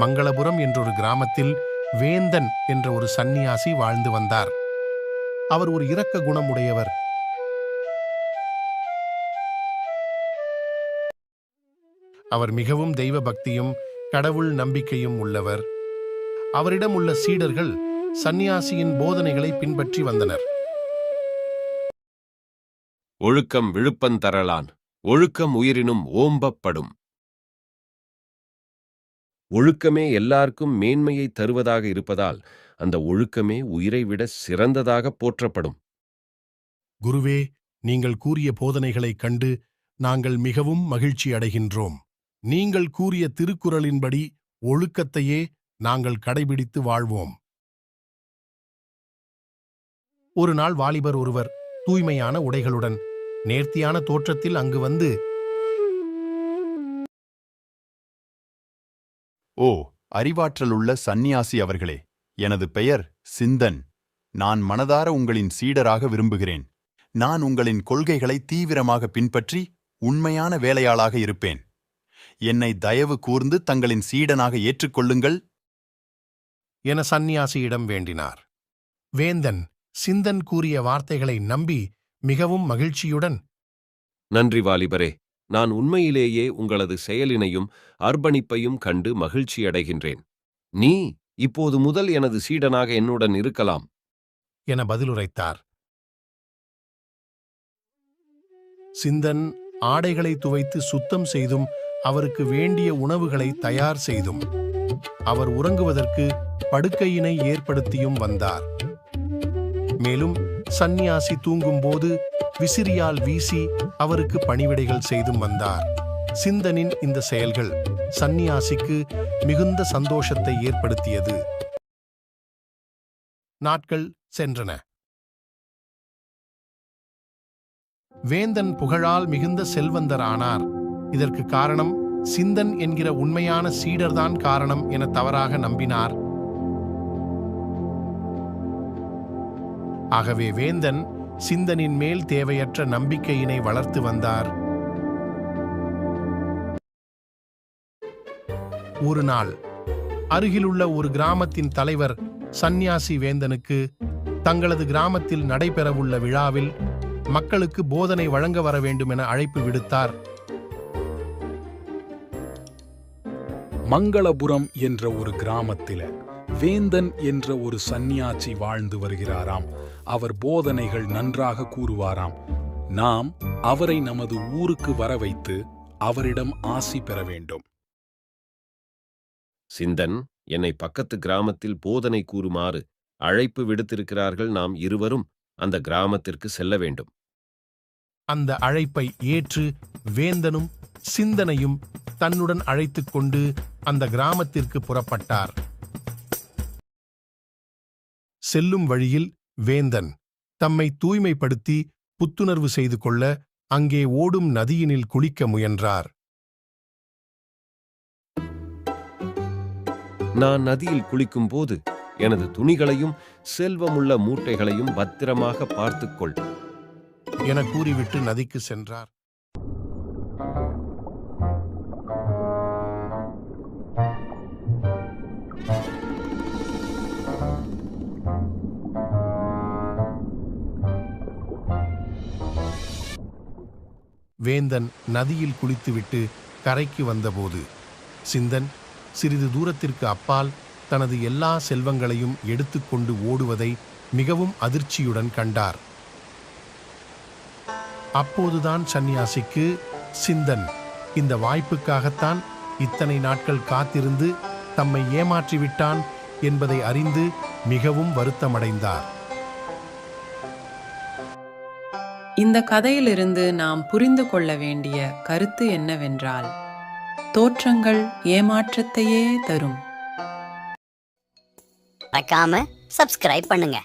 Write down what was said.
மங்களபுரம் என்றொரு கிராமத்தில் வேந்தன் என்ற ஒரு சந்நியாசி வாழ்ந்து வந்தார். அவர் ஒரு இரக்க குணமுடையவர். அவர் மிகவும் தெய்வ பக்தியும் கடவுள் நம்பிக்கையும் உள்ளவர். அவரிடம் உள்ள சீடர்கள் சந்நியாசியின் போதனைகளை பின்பற்றி வந்தனர். ஒழுக்கம் விழுப்பந்தரலான், ஒழுக்கம் உயிரினும் ஓம்பப்படும். ஒழுக்கமே எல்லாருக்கும் மேன்மையை தருவதாக இருப்பதால் அந்த ஒழுக்கமே உயிரை விட சிறந்ததாக போற்றப்படும். குருவே, நீங்கள் கூறிய போதனைகளைக் கண்டு நாங்கள் மிகவும் மகிழ்ச்சி அடைகின்றோம். நீங்கள் கூறிய திருக்குறளின்படி ஒழுக்கத்தையே நாங்கள் கடைபிடித்து வாழ்வோம். ஒரு நாள் வாலிபர் ஒருவர் தூய்மையான உடைகளுடன் நேர்த்தியான தோற்றத்தில் அங்கு வந்து, ஓ, அறிவாற்றலுள்ள சந்நியாசி அவர்களே, எனது பெயர் சிந்தன். நான் மனதார உங்களின் சீடராக விரும்புகிறேன். நான் உங்களின் கொள்கைகளை தீவிரமாக பின்பற்றி உண்மையான வேலையாளாக இருப்பேன். என்னை தயவு கூர்ந்து தங்களின் சீடனாக ஏற்றுக்கொள்ளுங்கள் என சந்நியாசியிடம் வேண்டினார். வேந்தன் சிந்தன் கூறிய வார்த்தைகளை நம்பி மிகவும் மகிழ்ச்சியுடன், நன்றி வாலிபரே, நான் உண்மையிலேயே உங்களது செயலினையும் அர்ப்பணிப்பையும் கண்டு மகிழ்ச்சியடைகின்றேன். நீ இப்போது முதல் எனது சீடனாக என்னுடன் இருக்கலாம் என பதிலுரைத்தார். சிந்தன் ஆடைகளை துவைத்து சுத்தம் செய்தும் அவருக்கு வேண்டிய உணவுகளை தயார் செய்தும் அவர் உறங்குவதற்கு படுக்கையினை ஏற்படுத்தியும் வந்தார். மேலும் சந்நியாசி தூங்கும்போது விசிறியால் வீசி அவருக்கு பணிவிடைகள் செய்தும் வந்தார். சிந்தனின் இந்த செயல்கள் சந்நியாசிக்கு மிகுந்த சந்தோஷத்தை ஏற்படுத்தியது. நாட்கள் சென்றன. வேந்தன் புகழால் மிகுந்த செல்வந்தரானார். இதற்கு காரணம் சிந்தன் என்கிற உண்மையான சீடர்தான் காரணம் என தவறாக நம்பினார். ஆகவே வேந்தன் சிந்தனின் மேல் தேவையற்ற நம்பிக்கையினை வளர்த்து வந்தார். ஒரு நாள் அருகிலுள்ள ஒரு கிராமத்தின் தலைவர் சந்நியாசி வேந்தனுக்கு தங்களது கிராமத்தில் நடைபெறவுள்ள விழாவில் மக்களுக்கு போதனை வழங்க வர வேண்டும் என அழைப்பு விடுத்தார். மங்களபுரம் என்ற ஒரு கிராமத்தில வேந்தன் என்ற ஒரு சந்நியாசி வாழ்ந்து வருகிறாராம். அவர் போதனைகள் நன்றாக கூறுவாராம். நாம் அவரை நமது ஊருக்கு வர வைத்து அவரிடம் ஆசி பெற வேண்டும். சிந்தன் என்னை பக்கத்து கிராமத்தில் போதனை கூறுமாறு அழைப்பு விடுத்திருக்கிறார்கள். நாம் இருவரும் அந்த கிராமத்திற்கு செல்ல வேண்டும். அந்த அழைப்பை ஏற்று வேந்தனும் சிந்தனையும் தன்னுடன் அழைத்துக் கொண்டு அந்த கிராமத்திற்கு புறப்பட்டார். செல்லும் வழியில் வேந்தன் தம்மை தூய்மைப்படுத்தி புத்துணர்வு செய்து கொள்ள அங்கே ஓடும் நதியினில் குளிக்க முயன்றார். நான் நதியில் குளிக்கும்போது எனது துணிகளையும் செல்வமுள்ள மூட்டைகளையும் பத்திரமாக பார்த்துக்கொள் என கூறிவிட்டு நதிக்கு சென்றார். வேந்தன் நதியில் குளித்துவிட்டு கரைக்கு வந்தபோது சிந்தன் சிறிது தூரத்திற்கு அப்பால் தனது எல்லா செல்வங்களையும் எடுத்துக்கொண்டு ஓடுவதை மிகவும் அதிர்ச்சியுடன் கண்டார். அப்போதுதான் சந்நியாசிக்கு சிந்தன் இந்த வாய்ப்புக்காகத்தான் இத்தனை நாட்கள் காத்திருந்து தம்மை ஏமாற்றிவிட்டான் என்பதை அறிந்து மிகவும் வருத்தமடைந்தார். இந்த கதையிலிருந்து நாம் புரிந்து கொள்ள வேண்டிய கருத்து என்னவென்றால், தோற்றங்கள் ஏமாற்றத்தையே தரும். மறக்காம சப்ஸ்கிரைப் பண்ணுங்க.